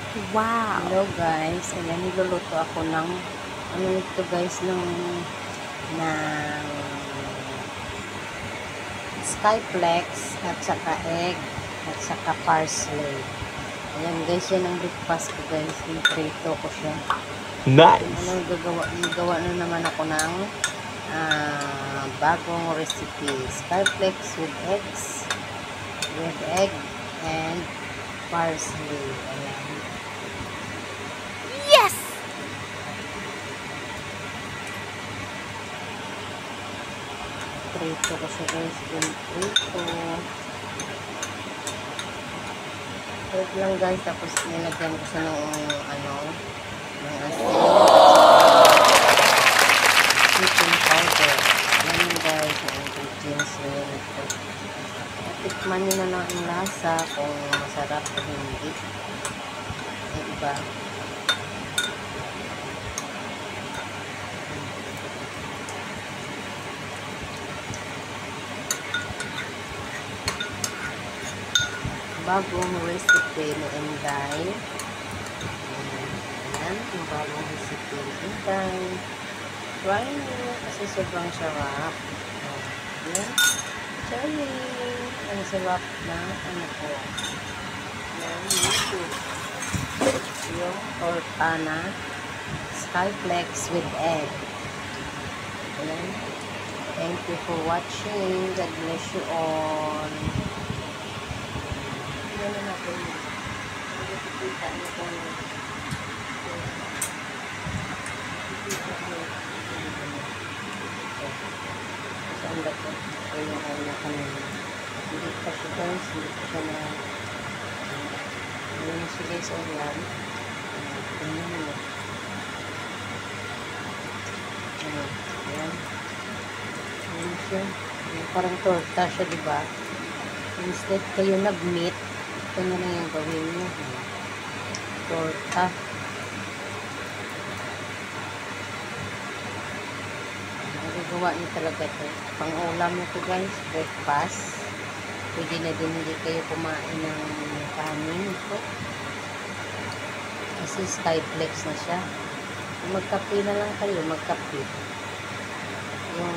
Wow! Hello guys, ayan niluluto ako ng ano ito guys ng skyflex at saka egg at saka parsley. Ayan guys, yan ang breakfast ko guys. Prito ko siya. Nice! Ano gawa na naman ako ng bagong recipe. Skyflex with egg and parsley. Ayan. Yes! Prito ko siya guys. Prito. Wait lang guys. Tapos nilagyan ko siya ng ng asin. Chicken powder. Yan guys. Ang ingredients na yun ito. Tikman nyo na lang ang lasa kung masarap o hindi. Yung iba. Bagong recipe ni Inday. Ayan, yung bagong recipe ni Inday. Try nyo kasi sobrang sarap. Ayan. Try ang sarap na ano po. Ayan, YouTube. Yung tortana skyflex with egg. Ayan. Thank you for watching. God bless you all. Ano na natin yun? Nakikita niyo kung saan ba ito? Ito yung una kanina. Hindi pa siya guys. Hindi pa siya na ngayon siya guys o yan. Tingnan mo. Ayan. Ayan siya. Parang torta siya, diba? Instead kayo nag-meat, ito na lang yung gawin nyo. Torta. Nagagawa nyo talaga ito. Pang-ulam nyo ito guys, breakfast. Pwede na din hindi kayo kumain ng kanin ito. Kasi skyflex na siya. Magkape na lang kayo, magkape. Yung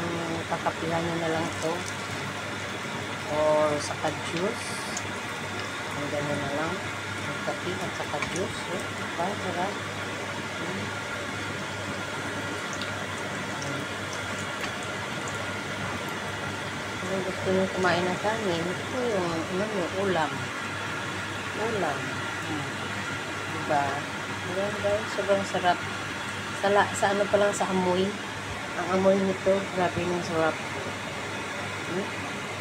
kakapihan nyo na lang ito. Or saka juice. Ang gano'n na lang. Magkape at saka juice. Sarap. Kung gusto nyo kumain ng kanin, ito yung ulam. Ulam. Diba? Ayan guys, sobrang sarap. Sa ano pa lang sa amoy. Ang amoy nito, grabe ng sarap.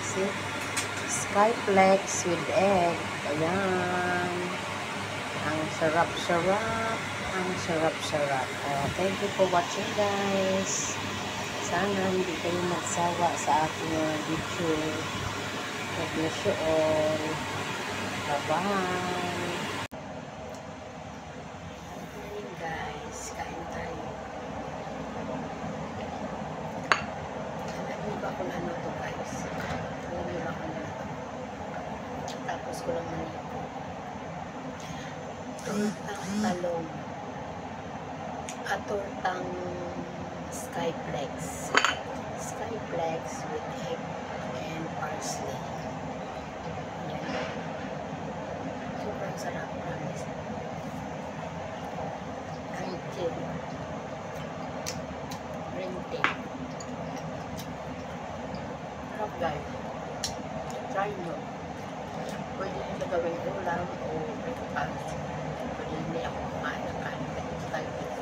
See? Skyflex with egg. Ayan. Ang sarap-sarap. Ang sarap-sarap. Thank you for watching guys. Sana hindi kayo magsawa sa aking video. God bless you all. Bye-bye. Ayan guys. Kain tayo. Alam niyo ba kung ano to guys? Alam niyo ba kung ano to? Tapos ko lang manito. Tortang talong. At tortang skyflex. Skyflex with egg and parsley. Ayan. Sobrang sarap, promise. Ang chill. Green tea. Sarap guys. Try nyo. Pwede nyo sa gawing ulam o breakfast. Pwede hindi ako kumain ng kanin. Skyflex.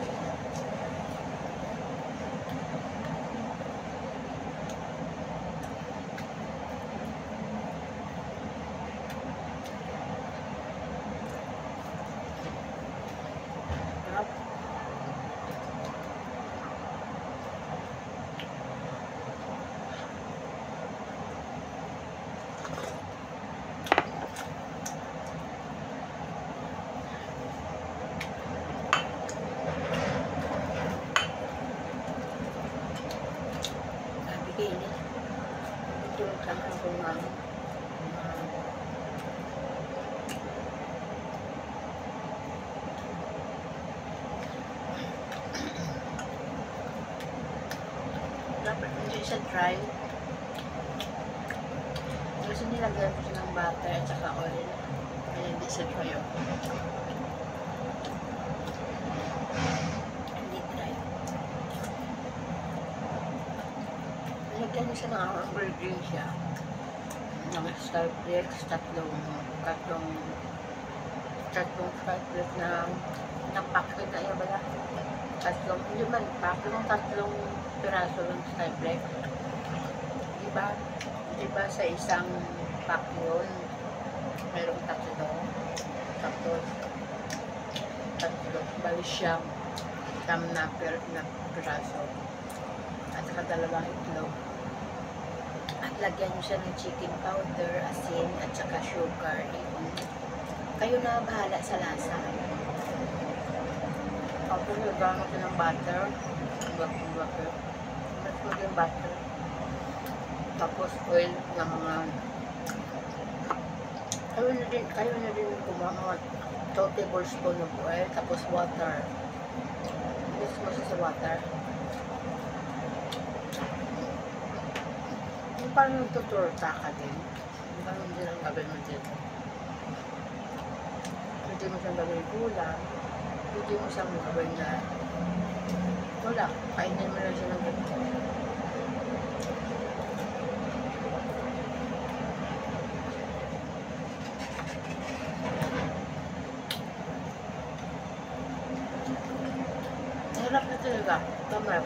siya dry. Kasi nilagyan ko siya ng butter at saka oil. Kaya hindi siya dry. Hindi dry. Nilagyan niya siya ng hamburger siya. Ng Starflex, tatlong Starflex na packet na yun ba? Hindi man, tatlong piraso ng Starflex. Diba sa isang pack yun, mayroong tatlo, bali siyam na piraso, at saka dalawang itlog. At lagyan nyo siya ng chicken powder, asin, at saka sugar. Kayo na bahala sa lasa. Tapos lagyan ko ng butter. Butter. Yung butter. Tapos oil ng mga... Kayo na din kumuha mga 2 tablespoon of oil. Tapos water. Mix mo siya sa water. Parang nagtuturta ka din. Parang hindi lang gagawin mo din. Hindi mo siyang gagawin kulang. Hindi mo siyang gagawin na wala. Kainin mo lang siya ng ganito. Hirap na talaga. Tamap.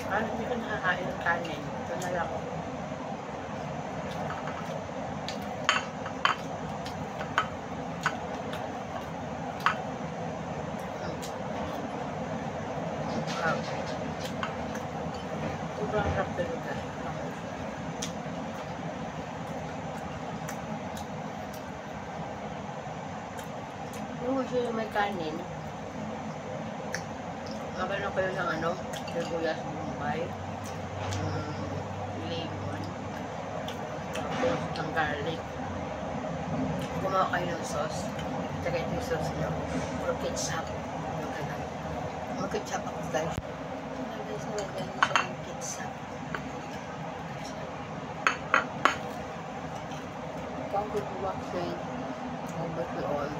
Parang hindi ka nakakain ng kanin. Ito na lang ako. Sobrang harap talaga. Kung gusto yung may kanin, magano kayo ng sibuyas, bombay, lemon, tapos ang garlic. Gumawa kayo ng sauce. Tsaka ito yung sauce nyo. Or ketchup. Yung ketchup ako guys. Guys, nalagyan nyo siya ng ketchup. Kung good waxing, over the oil.